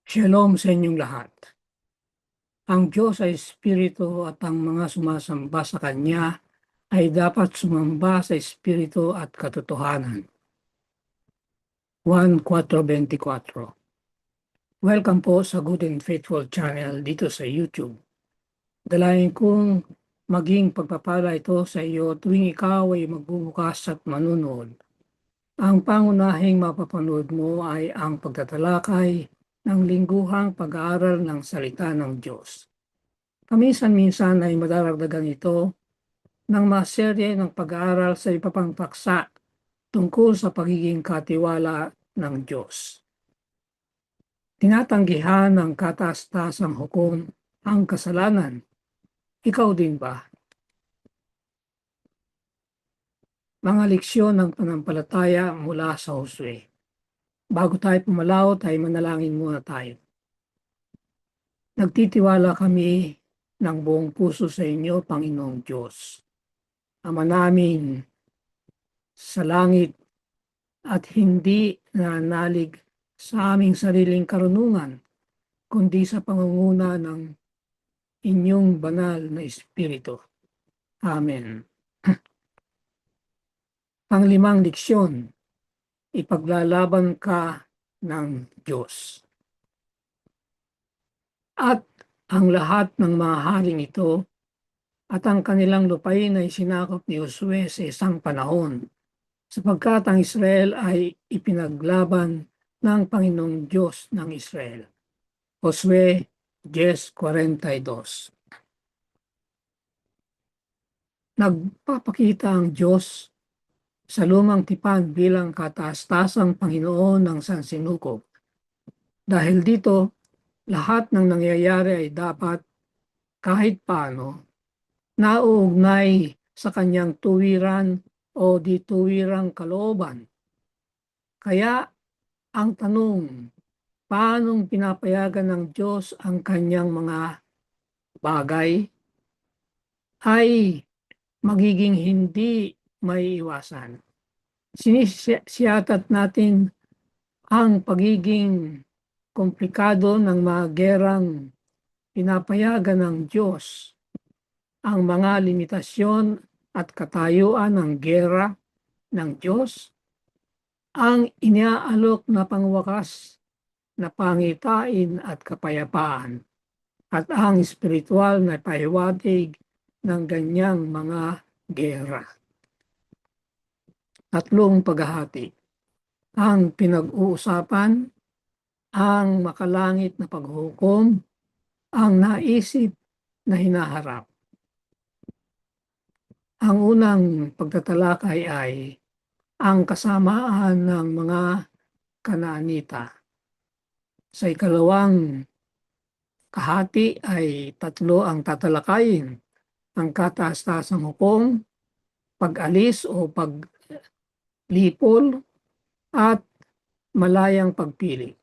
Shalom sa inyong lahat. Ang Diyos ay Espiritu at ang mga sumasamba sa Kanya ay dapat sumamba sa Espiritu at katotohanan. Juan 4:24. Welcome po sa Good and Faithful channel dito sa YouTube. Dalayan kong maging pagpapala ito sa iyo tuwing ikaw ay magbubukas at manunood. Ang pangunahing mapapanood mo ay ang pagtatalakay ng lingguhang pag-aaral ng salita ng Diyos. Paminsan-minsan ay madaragdagan ito ng mga serye ng pag-aaral sa iba pang paksa tungkol sa pagiging katiwala ng Diyos. Tinatanggihan ng kataas-taasang hukom ang kasalanan. Ikaw din ba? Mga leksyon ng panampalataya mula sa Josue. Bago tayo pumalaot ay manalangin muna tayo. Nagtitiwala kami ng buong puso sa inyo, Panginoong Diyos. Ama namin sa langit at hindi nanalig sa aming sariling karunungan, kundi sa pangunguna ng inyong banal na Espiritu. Amen. Panglimang leksyon, ipaglalaban ka ng Diyos. At ang lahat ng mga haring ito at ang kanilang lupain ay sinakop ni Josue sa isang panahon, sapagkat ang Israel ay ipinaglaban ng Panginoong Diyos ng Israel. Josue 10:42. Nagpapakita ang Diyos sa lumang tipan bilang kataas-tasang Panginoon ng sansinukob. Dahil dito, lahat ng nangyayari ay dapat kahit paano nauugnay sa kanyang tuwiran o dituwirang kalooban. Kaya ang tanong, paanong pinapayagan ng Diyos ang kanyang mga bagay ay magiging hindi may iwasan. Sinisiyatat natin ang pagiging komplikado ng mga gerang pinapayagan ng Diyos, ang mga limitasyon at katayuan ng gera ng Diyos, ang iniaalok na pangwakas na pangitain at kapayapaan, at ang espiritual na pahiwatig ng ganyang mga gera. Tatlong paghahati. Ang pinag-uusapan, ang makalangit na paghukom, ang naisip na hinaharap. Ang unang pagtatalakay ay ang kasamaan ng mga Kanaanita. Sa ikalawang kahati ay tatlo ang tatalakayin: ang kataas-taasang hukom, pag-alis o paglipol, at malayang pagpili.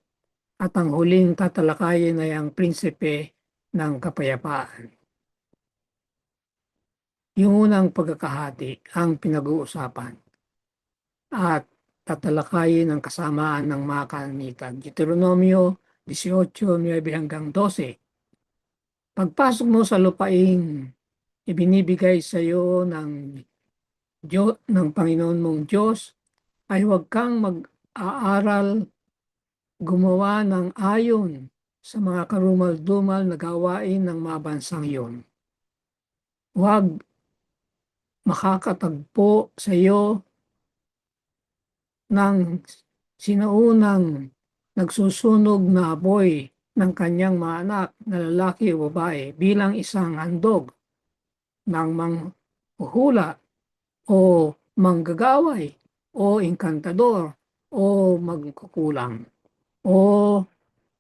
At ang huling tatalakayin ay ang prinsipe ng kapayapaan. Yung unang pagkakahati ang pinag-uusapan at tatalakayin ang kasamaan ng mga Kanaanita. Deuteronomio 18:9-12. Pagpasok mo sa lupaing ibinibigay sa iyo ng Panginoon mong Diyos, ay huwag kang mag-aaral gumawa ng ayon sa mga karumal-dumal na gawain ng mga bansang iyon. Huwag makakatagpo sa iyo ng sinaunang nagsusunog na apoy ng kanyang mga anak na lalaki o babae bilang isang handog ng manghuhula o manggagaway o inkantador o magkukulang o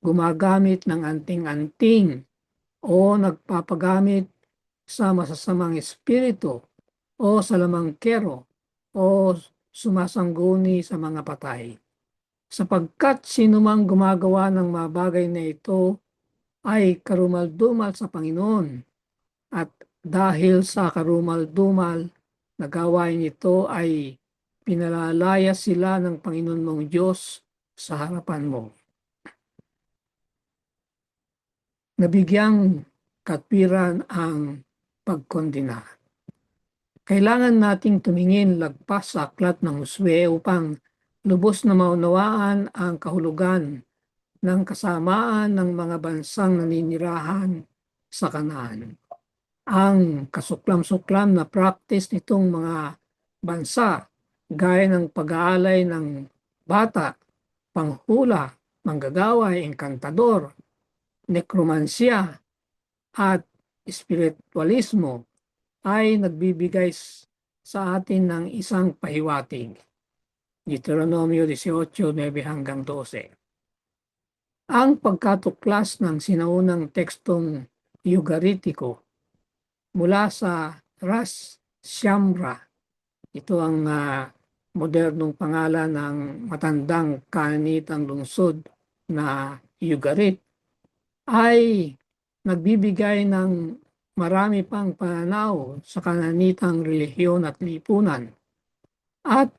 gumagamit ng anting-anting o nagpapagamit sa masasamang espiritu o sa lamangkero o sumasangguni sa mga patay. Sapagkat sinumang gumagawa ng mga bagay na ito ay karumal-dumal sa Panginoon, at dahil sa karumal-dumal na gawain ito ay pinalalaya sila ng Panginoon mong Diyos sa harapan mo. nabigyang katwiran ang pagkondena. Kailangan nating tumingin lagpas sa aklat ng Josue upang lubos na maunawaan ang kahulugan ng kasamaan ng mga bansang naninirahan sa Kanaan. Ang kasuklam-suklam na practice nitong mga bansa gaya ng pag-aalay ng bata, panghula, manggagaway, engkantador, nekromansya at espiritualismo ay nagbibigay sa atin ng isang pahiwatig. Deuteronomio 18:9-12. Ang pagkatuklas ng sinaunang tekstong Ugaritiko mula sa Ras Shamra, ito ang modernong pangalan ng matandang kanitang lungsod na Ugarit, ay nagbibigay ng marami pang pananaw sa kananitang relihiyon at lipunan at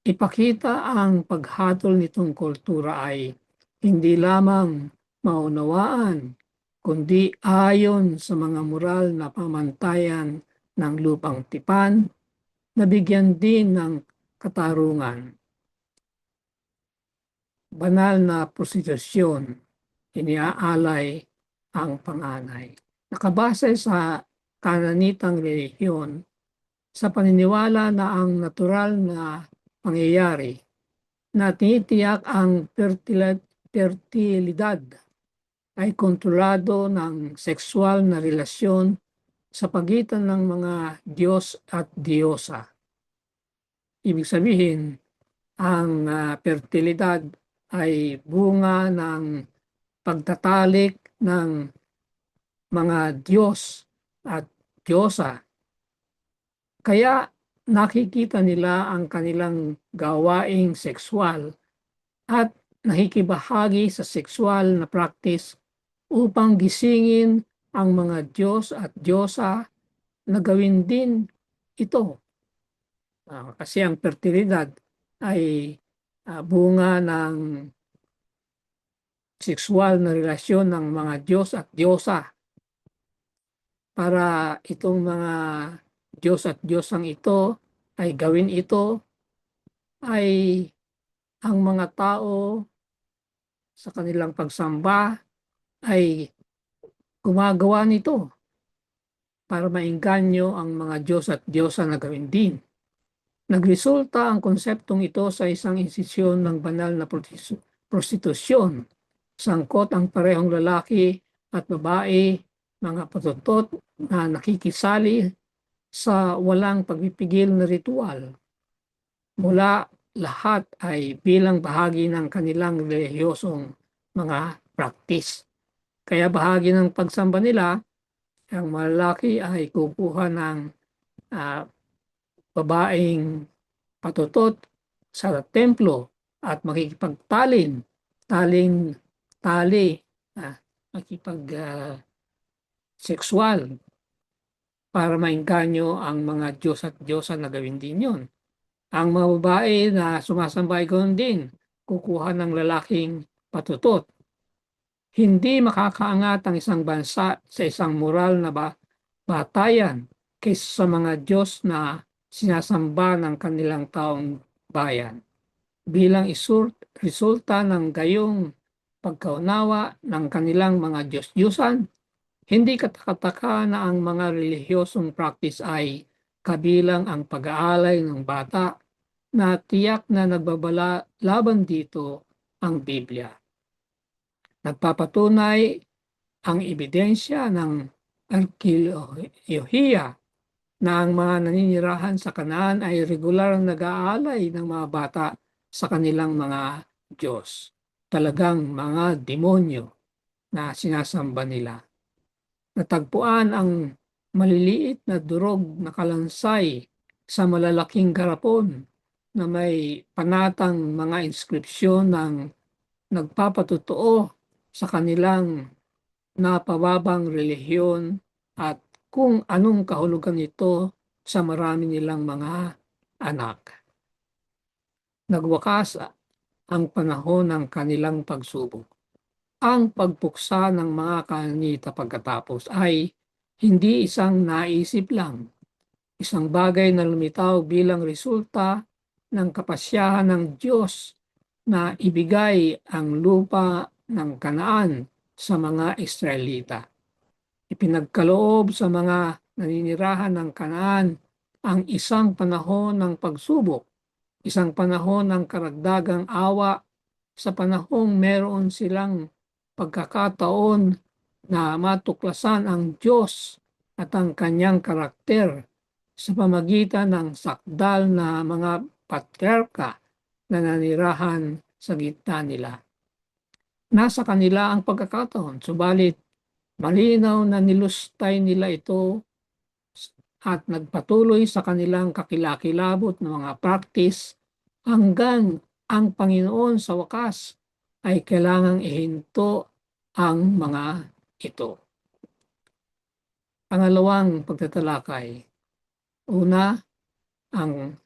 ipakita ang paghatol nitong kultura ay hindi lamang maunawaan kundi ayon sa mga moral na pamantayan ng lupang tipan na bigyan din ng katarungan. Banal na prostitusyon, iniaalay ang panganay. Nakabase sa kananitang relihiyon sa paniniwala na ang natural na pangyayari na tinitiyak ang fertilidad ay kontrolado ng sexual na relasyon sa pagitan ng mga Diyos at Diyosa. Ibig sabihin, ang fertilidad ay bunga ng pagtatalik ng mga Diyos at Diyosa. Kaya nakikita nila ang kanilang gawaing sexual at nakikibahagi sa sexual na practice upang gisingin ang mga Diyos at Diyosa na gawin din ito. Kasi ang fertilidad ay bunga ng sexual na relasyon ng mga Diyos at Diyosa. Para itong mga Diyos at Diyosang ito ay gawin ito, ay ang mga tao sa kanilang pagsamba ay gumagawa nito para maengganyo ang mga Diyos at Diyosa na gawin din. Nagresulta ang konseptong ito sa isang institusyon ng banal na prostitusyon. Sangkot ang parehong lalaki at babae, mga patutot na nakikisali sa walang pagpipigil na ritual. Mula lahat ay bilang bahagi ng kanilang relihiyosong mga practice. Kaya bahagi ng pagsamba nila, ang malalaki ay kukuha ng babaeng patutot sa templo at makikipagtali, sexual para maengganyo ang mga Diyos at Diyosa na gawin din yun. Ang mga babae na sumasamba ay gawin din, kukuha ng lalaking patutot. Hindi makakaangat ang isang bansa sa isang moral na batayan kaysa sa mga Diyos na sinasamba ng kanilang taong bayan. Bilang resulta ng gayong pagkaunawa ng kanilang mga Diyos-Diyusan, hindi katakataka na ang mga relihiyosong practice ay kabilang ang pag-aalay ng bata na tiyak na nagbabala laban dito ang Biblia. Nagpapatunay ang ebidensya ng arkeolohiya na ang mga naninirahan sa Kanaan ay regular nag-aalay ng mga bata sa kanilang mga Diyos. Talagang mga demonyo na sinasamba nila. Natagpuan ang maliliit na durog na kalansay sa malalaking garapon na may panatang mga inskripsyon ng nagpapatotoo sa kanilang napababang relihiyon at kung anong kahulugan nito sa marami nilang mga anak. Nagwakas ang panahon ng kanilang pagsubok. Ang pagpuksa ng mga kananita pagkatapos ay hindi isang naisip lang, isang bagay na lumitaw bilang resulta ng kapasyahan ng Diyos na ibigay ang lupa ng Kanaan sa mga Israelita. Ipinagkaloob sa mga naninirahan ng Kanaan ang isang panahon ng pagsubok, isang panahon ng karagdagang awa, sa panahong meron silang pagkakataon na matuklasan ang Diyos at ang kanyang karakter sa pamagitan ng sakdal na mga patriarka na nanirahan sa gitna nila. Nasa kanila ang pagkakataon, subalit malinaw na nilustay nila ito at nagpatuloy sa kanilang kakilakilabot ng mga practice hanggang ang Panginoon sa wakas ay kailangang ihinto ang mga ito. Pangalawang pagtatalakay. Una, ang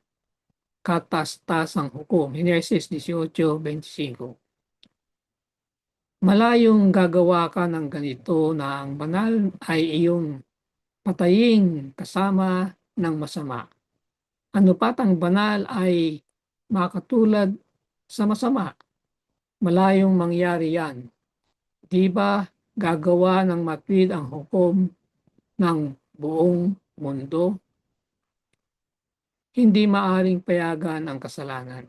katastasang hukom. Henesis 18:25. Malayong gagawa ka ng ganito na ang banal ay iyong patayin kasama ng masama. Ano pat ang banal ay makatulad sa masama. Malayong mangyari yan. Di ba gagawa ng matwid ang hukom ng buong mundo? Hindi maaring payagan ang kasalanan.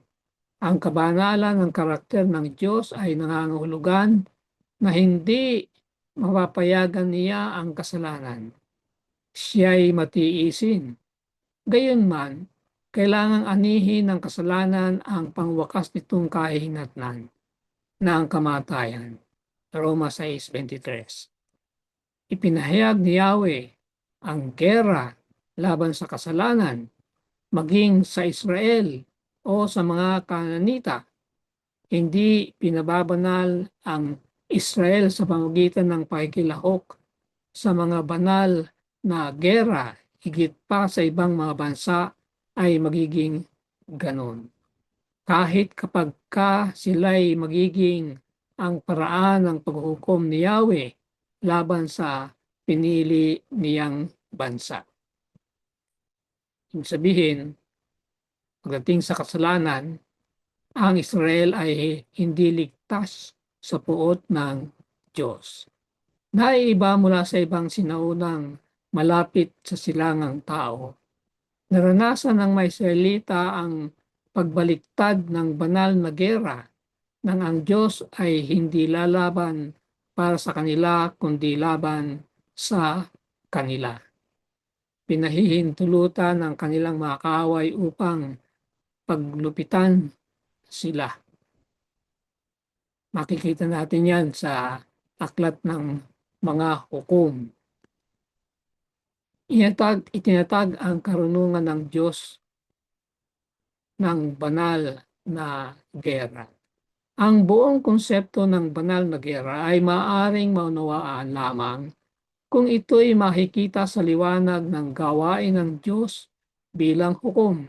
Ang kabanalan ng karakter ng Diyos ay nangangahulugan na hindi mapapayagan niya ang kasalanan. Siya'y matiisin. Gayunman, kailangang anihin ng kasalanan ang pangwakas nitong kahihinatnan na ang kamatayan. Roma 6:23. Ipinahayag ni Yahweh ang gera laban sa kasalanan, maging sa Israel o sa mga Kananita. Hindi pinababanal ang Israel sa pamamagitan ng pakikilahok sa mga banal na gera, higit pa sa ibang mga bansa ay magiging ganon. Kahit kapag sila'y magiging ang paraan ng paghukom ni Yahweh laban sa pinili niyang bansa. Ibig sabihin, pagdating sa kasalanan, ang Israel ay hindi ligtas sa puot ng Diyos. Naiiba mula sa ibang sinaunang malapit sa silangang tao. Naranasan ng mga Israelita ang pagbaliktad ng banal na gera nang ang Diyos ay hindi lalaban para sa kanila kundi laban sa kanila. Pinahihintulutan ng kanilang mga kaaway upang paglupitan sila. Makikita natin yan sa aklat ng mga hukom. Itinatag ang karunungan ng Diyos ng banal na gera. Ang buong konsepto ng banal na gera ay maaaring maunawaan lamang kung ito'y makikita sa liwanag ng gawain ng Diyos bilang hukom.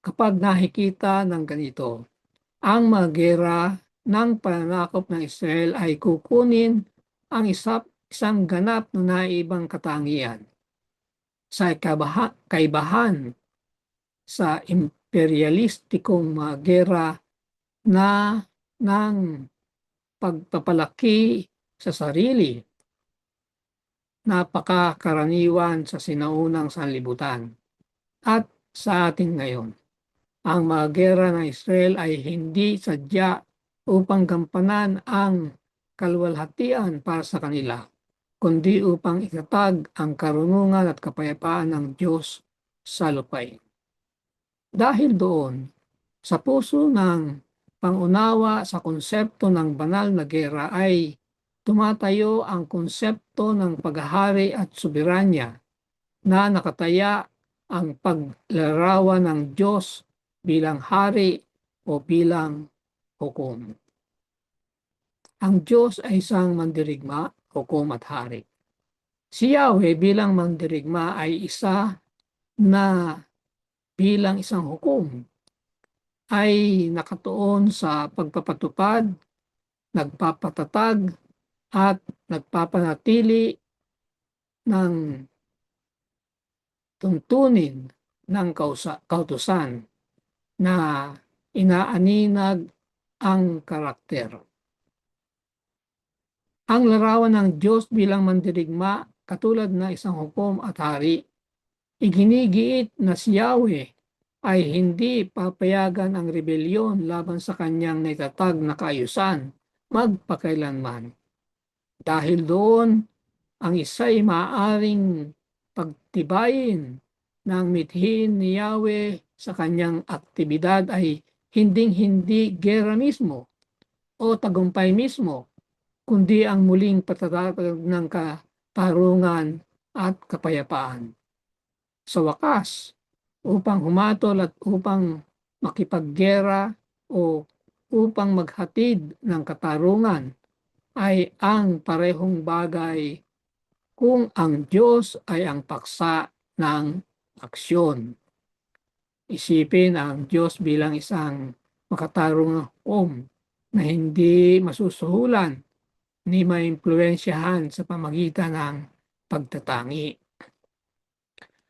Kapag nakikita ng ganito, ang mga gera ng pananakop ng Israel ay kukunin ang isang ganap na naibang katangian sa kaibahan sa imperialistikong mga gera na ng pagpapalaki sa sarili, napakakaraniwan sa sinaunang sanlibutan at sa atin ngayon. Ang mga gera ng Israel ay hindi sadya upang gampanan ang kaluwalhatian para sa kanila, kundi upang itatag ang karunungan at kapayapaan ng Diyos sa lupain. Dahil doon, sa puso ng pangunawa sa konsepto ng banal na gera ay tumatayo ang konsepto ng paghahari at soberanya na nakataya ang paglarawan ng Diyos bilang hari o bilang hukom. Ang Diyos ay isang mandirigma, hukom at hari. Si Yahweh bilang mandirigma ay isa na bilang isang hukom ay nakatuon sa pagpapatupad nagpapatatag at nagpapanatili ng tuntunin ng kautusan na inaaninag ang karakter. Ang larawan ng Diyos bilang mandirigma katulad ng isang hukom at hari, iginigiit na si Yahweh ay hindi papayagan ang rebelyon laban sa kanyang naitatag na kaayusan magpakailanman. Dahil doon, ang isa'y maaaring pagtibayin ng mithin ni Yahweh sa kanyang aktibidad ay hinding-hindi gera mismo o tagumpay mismo, kundi ang muling patatatag ng katarungan at kapayapaan. Sa wakas, upang humatol at upang makipaggera o upang maghatid ng katarungan ay ang parehong bagay kung ang Diyos ay ang paksa ng aksyon. Isipin ang Diyos bilang isang makatarungang hukom na hindi masusuhulan ni maimpluwensyahan sa pamagitan ng pagtatangi.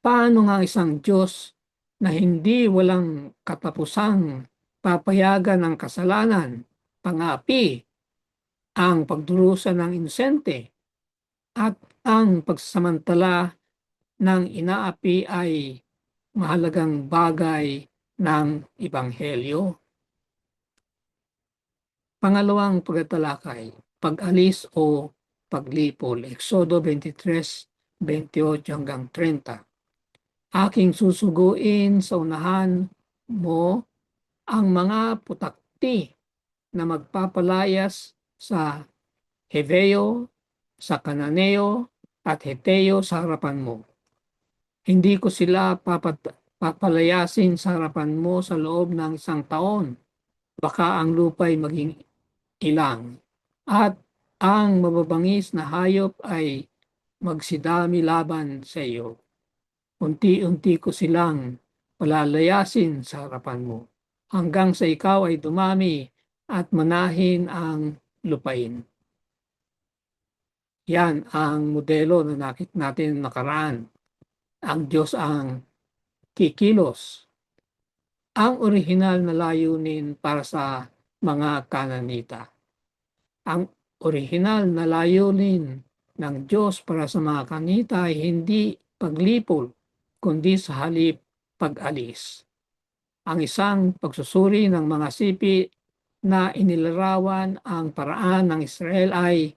Paano nga isang Diyos na hindi walang katapusang papayagan ng kasalanan, pang-aapi, ang pagdurusa ng inosente, at ang pagsasamantala ng inaapi ay mahalagang bagay ng Ebanghelyo? Pangalawang pagtatalakay, pag-alis o paglipol, Exodo 23:28-30. Aking susuguin sa unahan mo ang mga putakti na magpapalayas sa Heveo, sa Kananeo at Heteo sa harapan mo. Hindi ko sila papalayasin sa harapan mo sa loob ng 1 taon. Baka ang lupa'y maging ilang at ang mababangis na hayop ay magsidami laban sa iyo. Unti-unti ko silang palalayasin sa harapan mo hanggang sa ikaw ay dumami at manahin ang lupain. Yan ang modelo na nakita natin nakaraan. Ang Diyos ang kikilos. Ang orihinal na layunin para sa mga Kananita. Ang orihinal na layunin ng Diyos para sa mga Kananita ay hindi paglipol, kundi sa halip pag-alis. Ang isang pagsusuri ng mga sipi na inilarawan ang paraan ng Israel ay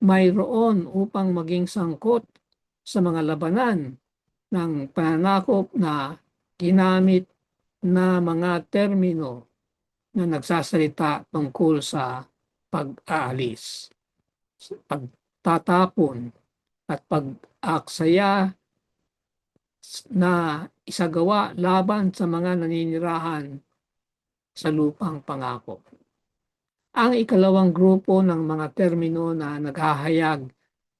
mayroon upang maging sangkot sa mga labanan ng pananakop na ginamit na mga termino na nagsasalita tungkol sa pag-aalis, pagtatapon at pag-aksaya na isagawa laban sa mga naninirahan sa lupang pangako. Ang ikalawang grupo ng mga termino na naghahayag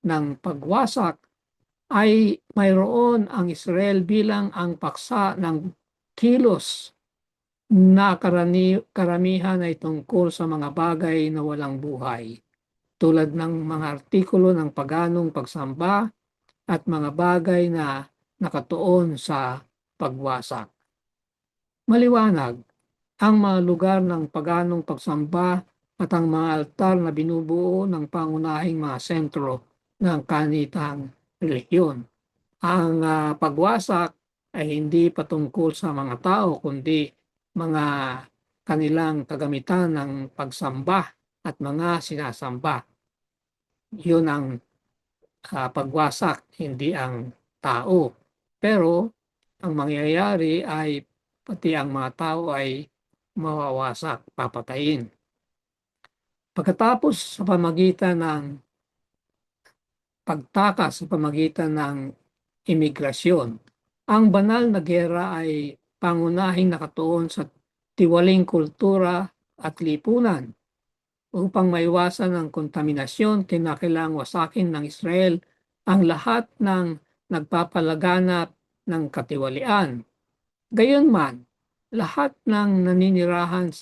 ng pagwasak ay mayroon ang Israel bilang ang paksa ng kilos na karamihan ay tungkol sa mga bagay na walang buhay, tulad ng mga artikulo ng paganong pagsamba at mga bagay na nakatuon sa pagwasak. Maliwanag, ang mga lugar ng paganong pagsamba at ang mga altar na binubuo ng pangunahing mga sentro ng kanitang relihiyon. Ang pagwasak ay hindi patungkol sa mga tao kundi mga kanilang kagamitan ng pagsamba at mga sinasamba. Yun ang pagwasak, hindi ang tao. Pero ang mangyayari ay pati ang mga tao ay mawawasak, papatayin. Pagkatapos sa pamagitan ng pagtakas sa pamagitan ng imigrasyon, ang banal na gera ay pangunahing nakatuon sa tiwaling kultura at lipunan. Upang maiwasan ang kontaminasyon, kinakailangang wasakin ng Israel ang lahat ng nagpapalaganap ng katiwalian. Gayunman, lahat ng naninirahan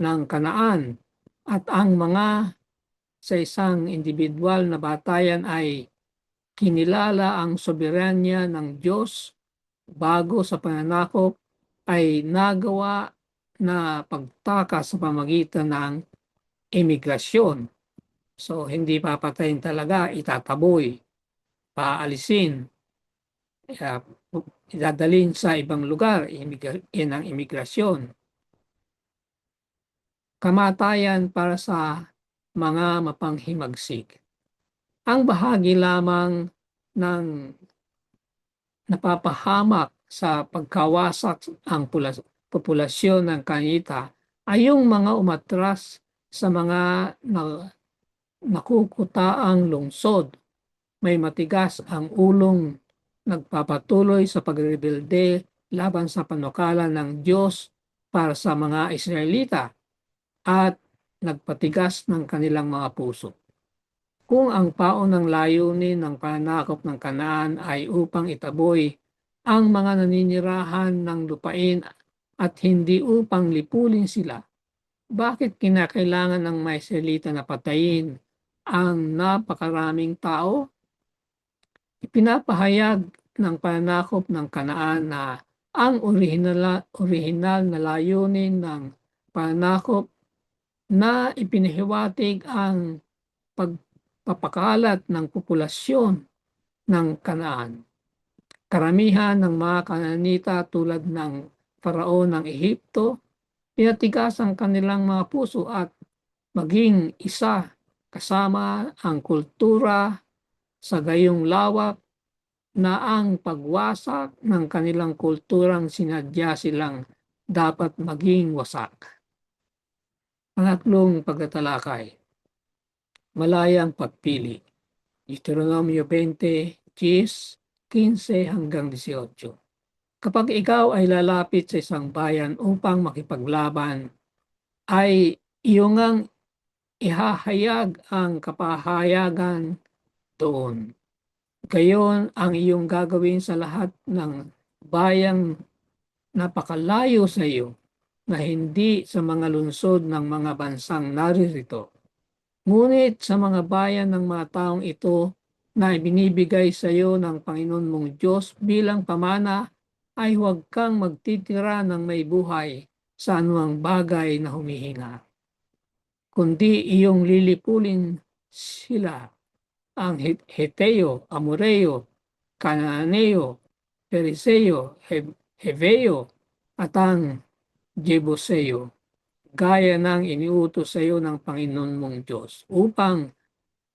ng Kanaan at ang mga sa isang individual na batayan ay kinilala ang soberanya ng Diyos bago sa pananakop ay nagawa na pagtakas sa pamagitan ng imigrasyon. So, hindi papatayin talaga, itataboy, paalisin, idadalhin sa ibang lugar, yan ang imigrasyon. Kamatayan para sa mga mapanghimagsik. Ang bahagi lamang ng napapahamak sa pagkawasak ang populasyon ng kanita ay yung mga umatras sa mga nakukutaang lungsod. May matigas ang ulong nagpapatuloy sa pagrebelde laban sa panukala ng Diyos para sa mga Israelita at nagpatigas ng kanilang mga puso. Kung ang paon ng layunin ng pananakop ng Kanaan ay upang itaboy ang mga naninirahan ng lupain at hindi upang lipulin sila, bakit kinakailangan ng mga Israelita na patayin ang napakaraming tao? Ipinapahayag ng pananakop ng Kanaan na ang orihinal na layunin ng pananakop na ipinahiwatig ang pagpapakalat ng populasyon ng Kanaan. Karamihan ng mga Kanaanita tulad ng Faraon ng Ehipto, pinatigas ang kanilang mga puso at maging isa kasama ang kultura sa gayong lawak na ang pagwasak ng kanilang kulturang sinadya silang dapat maging wasak. Pangatlong pagtatalakay, malayang pagpili. Deuteronomio 20:15 hanggang 18. Kapag ikaw ay lalapit sa isang bayan upang makipaglaban, ay iyong ang ihahayag ang kapahayagan doon. Gayon ang iyong gagawin sa lahat ng bayang napakalayo sa iyo na hindi sa mga lungsod ng mga bansang naririto. Ngunit sa mga bayan ng mga taong ito na ibinibigay sa iyo ng Panginoon mong Diyos bilang pamana, ay huwag kang magtitira ng may buhay sa anumang bagay na humihinga. Kundi iyong lilipulin sila, ang Heteo, Amoreo, Canaaneo, Periseo, Heveo, at ang Jebuseo, gaya ng iniutos sa iyo ng Panginoon mong Diyos, upang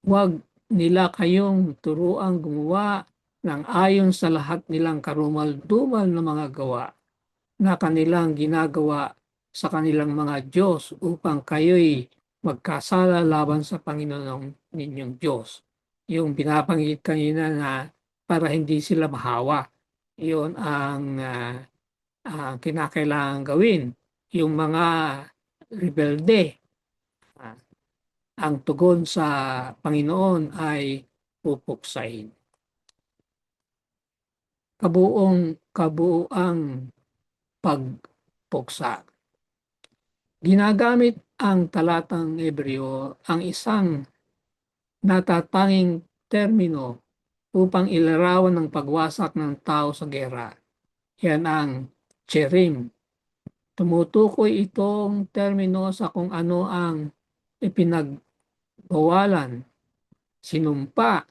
huwag nila kayong turuang gumawa ng ayon sa lahat nilang karumal-dumal na mga gawa na kanilang ginagawa sa kanilang mga Diyos upang kayo'y magkasala laban sa Panginoon ninyong Diyos. Yung binabanggit kanina na para hindi sila mahawa, yun ang kinakailangan gawin. Yung mga rebelde, ang tugon sa Panginoon ay pupuksain. Kabuuang pagpuksa. Ginagamit ang talatang Hebreo ang isang natatanging termino upang ilarawan ng pagwasak ng tao sa gera. Yan ang cherim. Tumutukoy itong termino sa kung ano ang ipinagbawalan, sinumpa,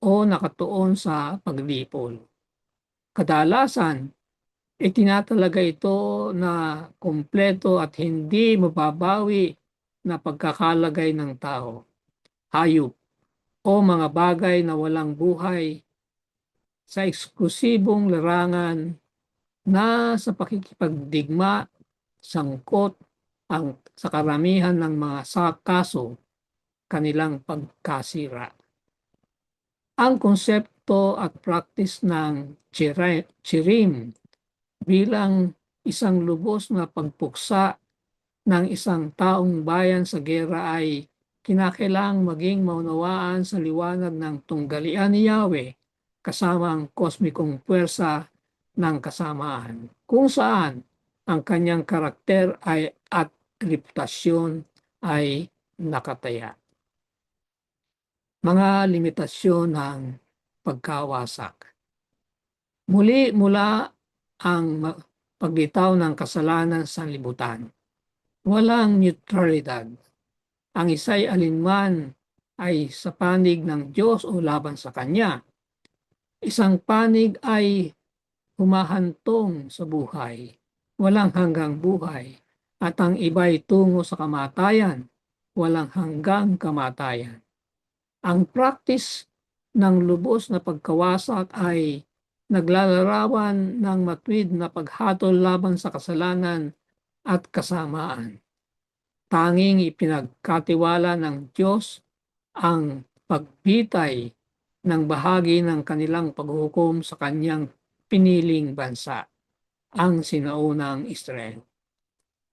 o nakatuon sa paglipol. Kadalasan, itinatalaga ito na kumpleto at hindi mababawi na pagkakalagay ng tao, hayop, o mga bagay na walang buhay sa eksklusibong larangan na sa pakikipagdigma sangkot sa karamihan ng mga kaso kanilang pagkasira. Ang konsepto at practice ng chirim bilang isang lubos na pagpuksa ng isang taong bayan sa gera ay kinakailangang maging maunawaan sa liwanag ng tunggalian ni Yahweh kasama ang kosmikong puwersa ng kasamaan, kung saan ang kanyang karakter at reputasyon ay nakataya. Mga limitasyon ng pagkawasak. Muli mula ang paglitaw ng kasalanan sa libutan. Walang neutralidad. Ang isa'y alinman ay sa panig ng Diyos o laban sa Kanya. Isang panig ay humahantong sa buhay, walang hanggang buhay, at ang iba'y tungo sa kamatayan, walang hanggang kamatayan. Ang practice ng lubos na pagkawasak ay naglalarawan ng matuwid na paghatol laban sa kasalanan at kasamaan. Tanging ipinagkatiwala ng Diyos ang pagbitay ng bahagi ng kanilang paghukom sa kanyang piniling bansa, ang sinaunang Israel.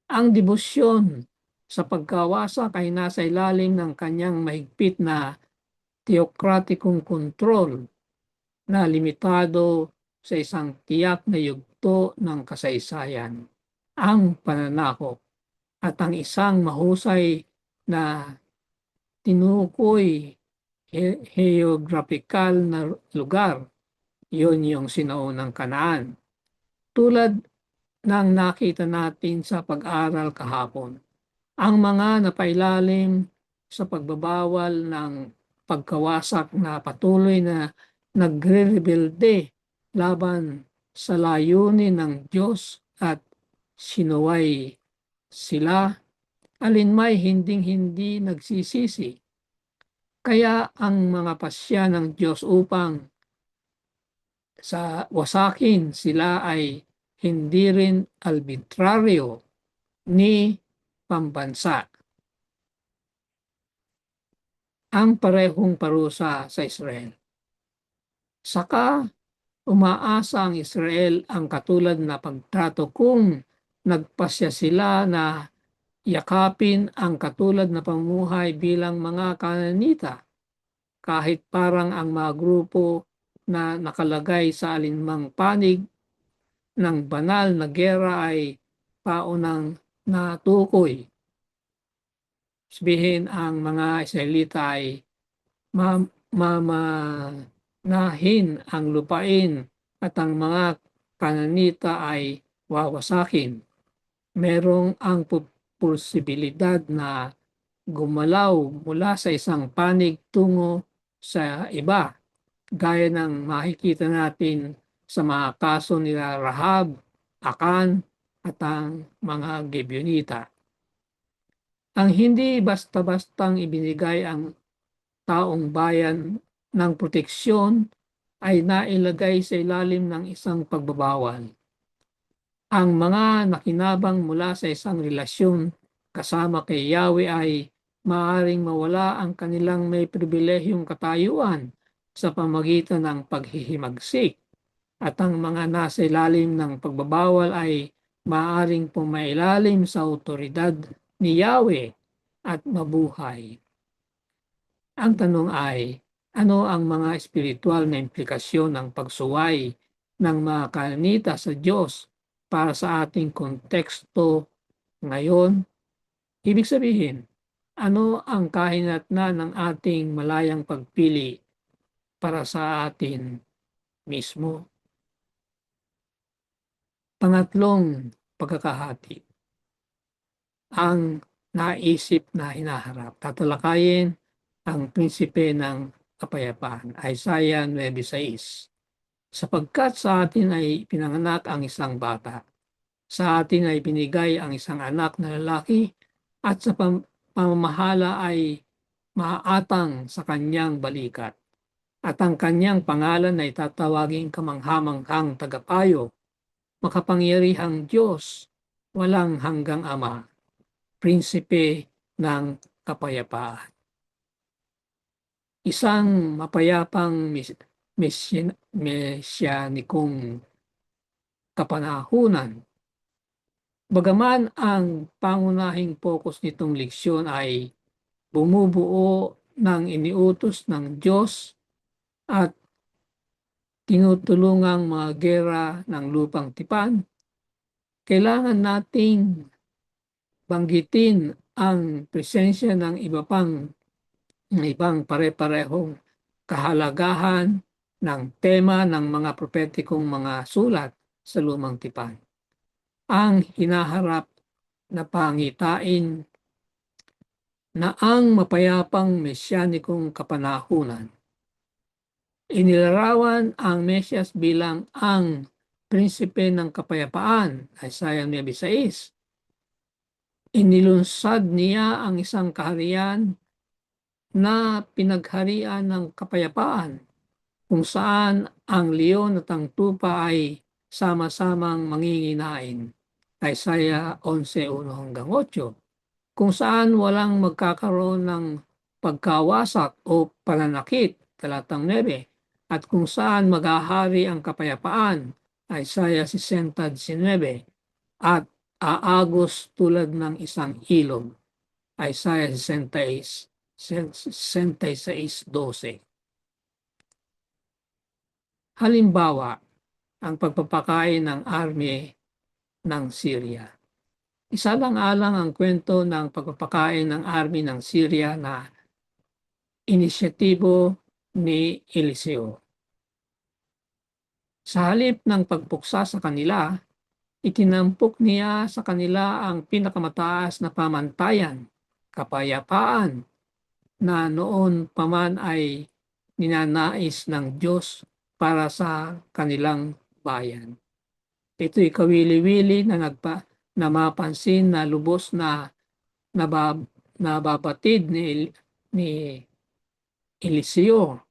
Ang debosyon sa pagkawasak ay nasa ilalim ng kanyang mahigpit na teokratikong kontrol na limitado sa isang tiyak na yugto ng kasaysayan, ang pananakop, at ang isang mahusay na tinukoy geographical na lugar, yun yung sinaunang Kanaan. Tulad ng nakita natin sa pag-aral kahapon, ang mga napailalim sa pagbabawal ng pagkawasak na patuloy na nagre-rebelde laban sa layunin ng Diyos at sinuway sila, alinmay hinding-hindi nagsisisi. Kaya ang mga pasya ng Diyos upang sa wasakin sila ay hindi rin arbitraryo ni pambansa. Ang parehong parusa sa Israel. Saka umaasa ang Israel ang katulad na pagtrato kung nagpasya sila na yakapin ang katulad na pamumuhay bilang mga Kananita, kahit parang ang mga grupo na nakalagay sa alinmang panig ng banal na gera ay paunang natukoy. Sabihin ang mga Israelita ay mamanahin ang lupain at ang mga Kananita ay wawasakin. Merong ang posibilidad na gumalaw mula sa isang panig tungo sa iba, gaya ng makikita natin sa mga kaso nila Rahab, Akan, at ang mga Gibeonita. Ang hindi basta-bastang ibinigay ang taong bayan ng proteksyon ay nailagay sa ilalim ng isang pagbabawal. Ang mga nakinabang mula sa isang relasyon kasama kay Yahweh ay maaaring mawala ang kanilang may pribilehiyong katayuan sa pamagitan ng paghihimagsik, at ang mga nasa ilalim ng pagbabawal ay maaaring pumailalim sa autoridad ni Yahweh at mabuhay. Ang tanong ay, ano ang mga espiritual na implikasyon ng pagsuway ng mga Kananita sa Diyos para sa ating konteksto ngayon? Ibig sabihin, ano ang kahinatnan ng ating malayang pagpili para sa atin mismo? Pangatlong pagkakahati, ang naisip na hinaharap. Tatalakayin ang prinsipe ng kapayapaan, Isaiah 9:6. Sapagkat sa atin ay pinanganak ang isang bata, sa atin ay binigay ang isang anak na lalaki, at sa pamamahala ay maaatang sa kanyang balikat. At ang kanyang pangalan ay tatawaging kamanghamanghang tagapayo, makapangyarihang Diyos, walang hanggang Ama, prinsipe ng kapayapaan. Isang mapayapang mesyanikong kapanahunan. Bagaman ang pangunahing focus nitong leksyon ay bumubuo ng iniutos ng Diyos at tinutulungang mga gera ng lupang tipan, kailangan nating banggitin ang presensya ng ibang pare-parehong kahalagahan ng tema ng mga propetikong mga sulat sa Lumang Tipan. Ang hinaharap na pangitain na ang mapayapang mesyanikong kapanahunan. Inilarawan ang Mesyas bilang ang prinsipe ng kapayapaan, Isaiah 9:6. Inilunsad niya ang isang kaharian na pinagharian ng kapayapaan, kung saan ang leon at ang tupa ay sama-samang manginginain. Isaiah 11:1-8. Kung saan walang magkakaroon ng pagkawasak o pananakit, talatang 9, at kung saan maghahari ang kapayapaan, Isaiah 60:19, at aagos tulad ng isang ilog, Isaiah 66:12. Halimbawa, ang pagpapakain ng army ng Syria. Isalang-alang ang kwento ng pagpapakain ng army ng Syria na inisyatibo ni Eliseo. Sa halip ng pagpuksa sa kanila, itinampok niya sa kanila ang pinakamataas na pamantayan, kapayapaan, na noon pa man ay ninanais ng Diyos para sa kanilang bayan. Ito'y kawili-wili na mapansin na lubos na nababatid ni Eliseo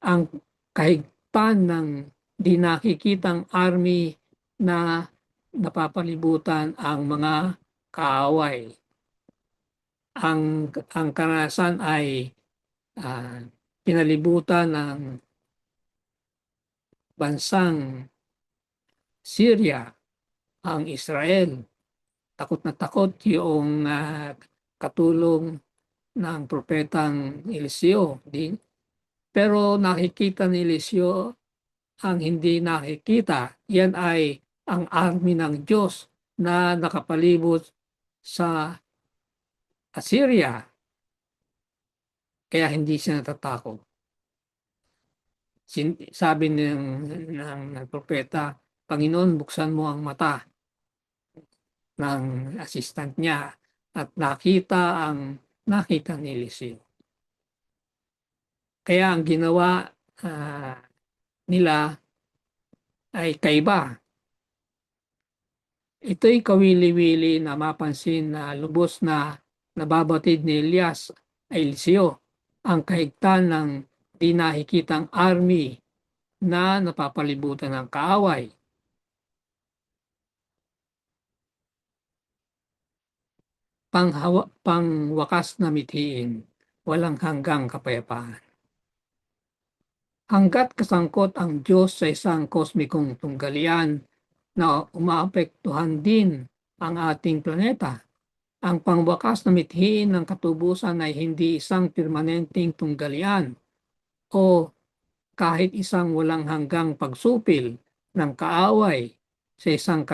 ang kahigtan ng di nakikitang army na napapalibutan ang mga kaaway. Ang karanasan ay pinalibutan ng bansang Syria ang Israel. Takot na takot yung katulong ng propetang Eliseo. Pero nakikita ni Eliseo ang hindi nakikita. Yan ay ang army ng Diyos na nakapalibot sa Assyria. Kaya hindi siya natatakot. Sabi ng propeta, Panginoon, buksan mo ang mata ng assistant niya at nakita ni Eliseo. Kaya ang ginawa nila ay kaiba. Ito'y kawili-wili na mapansin na lubos na nababatid ni Eliseo ang kahigtan ng di nakikitang army na napapalibutan ng kaaway. Pangwakas na mithiin, walang hanggang kapayapaan. Hanggat kasangkot ang Diyos sa isang kosmikong tunggalian na umaapektuhan din ang ating planeta, ang pangwakas na mithiin ng katubusan ay hindi isang permanenteng tunggalian o kahit isang walang hanggang pagsupil ng kaaway sa isang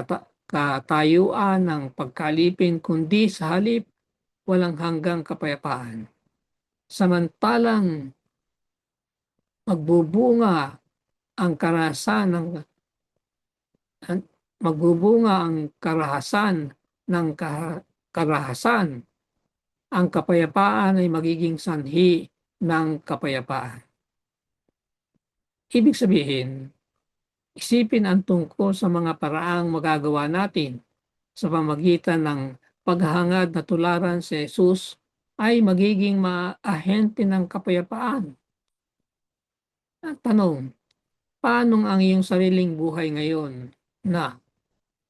katayuan ng pagkalipin, kundi sa halip walang hanggang kapayapaan. Samantalang magbubunga ang karahasan ng karahasan, ang kapayapaan ay magiging sanhi ng kapayapaan. Ibig sabihin, isipin ang tungkol sa mga paraang magagawa natin sa pamamagitan ng paghahangad na tularan si Jesus ay magiging maahente ng kapayapaan. At tanong, paano ang iyong sariling buhay ngayon na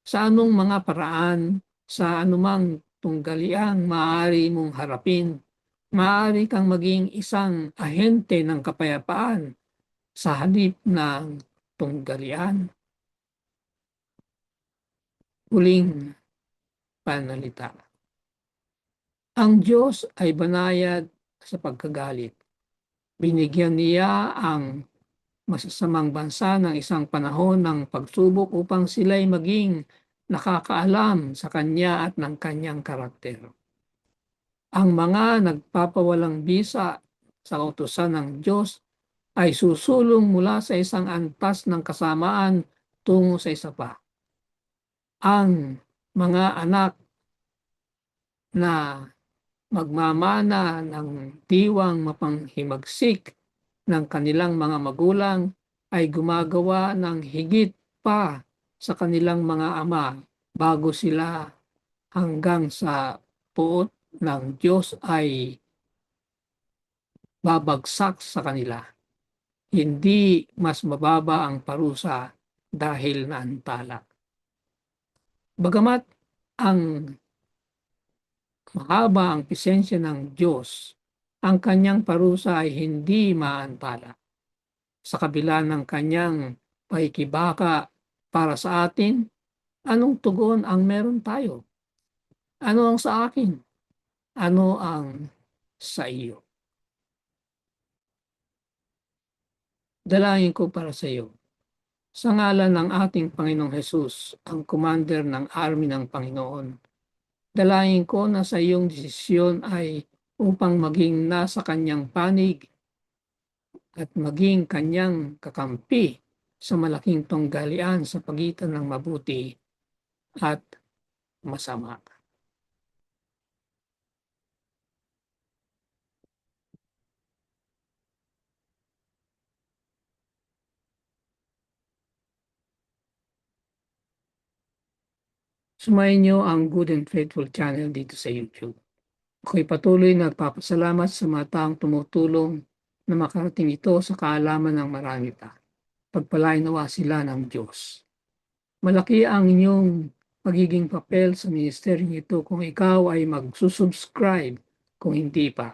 sa anong mga paraan, sa anumang tunggaliang maaari mong harapin, maaari kang maging isang ahente ng kapayapaan sa halip ng tunggalian? Huling panalita. Ang Diyos ay banayad sa pagkagalit. Binigyan niya ang masasamang bansa ng isang panahon ng pagsubok upang sila'y maging nakakaalam sa Kanya at ng Kanyang karakter. Ang mga nagpapawalang bisa sa kautusan ng Diyos ay susulong mula sa isang antas ng kasamaan tungo sa isa pa. Ang mga anak na magmamana ng diwang mapanghimagsik ng kanilang mga magulang ay gumagawa ng higit pa sa kanilang mga ama bago sila hanggang sa puot ng Diyos ay babagsak sa kanila. Hindi mas mababa ang parusa dahil naantala. Bagamat ang mahaba ang pisensya ng Diyos, ang kanyang parusa ay hindi maantala. Sa kabila ng kanyang pakikibaka para sa atin, anong tugon ang meron tayo? Ano ang sa akin? Ano ang sa iyo? Dalangin ko para sa iyo. Sa ngalan ng ating Panginoong Hesus, ang commander ng army ng Panginoon, dalangin ko na sa iyong desisyon ay upang maging nasa kanyang panig at maging kanyang kakampi sa malaking tunggalian sa pagitan ng mabuti at masama. Sumayin niyo ang Good and Faithful channel dito sa YouTube. Ako'y patuloy na nagpapasalamat sa mga taong tumutulong na makarating ito sa kaalaman ng marami pa. Pagpalain nawa sila ng Diyos. Malaki ang inyong magiging papel sa ministeryong ito kung ikaw ay magsusubscribe kung hindi pa.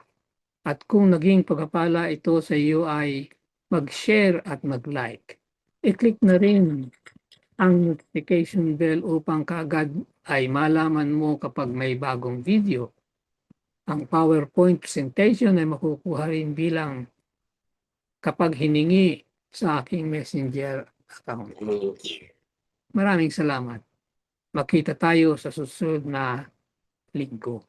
At kung naging pagpapala ito sa iyo ay mag-share at mag-like. I-click na rin ang notification bell upang kaagad ay malaman mo kapag may bagong video. Ang PowerPoint presentation ay makukuha rin bilang kapag hiningi sa aking messenger account. Maraming salamat. Makita tayo sa susunod na linggo.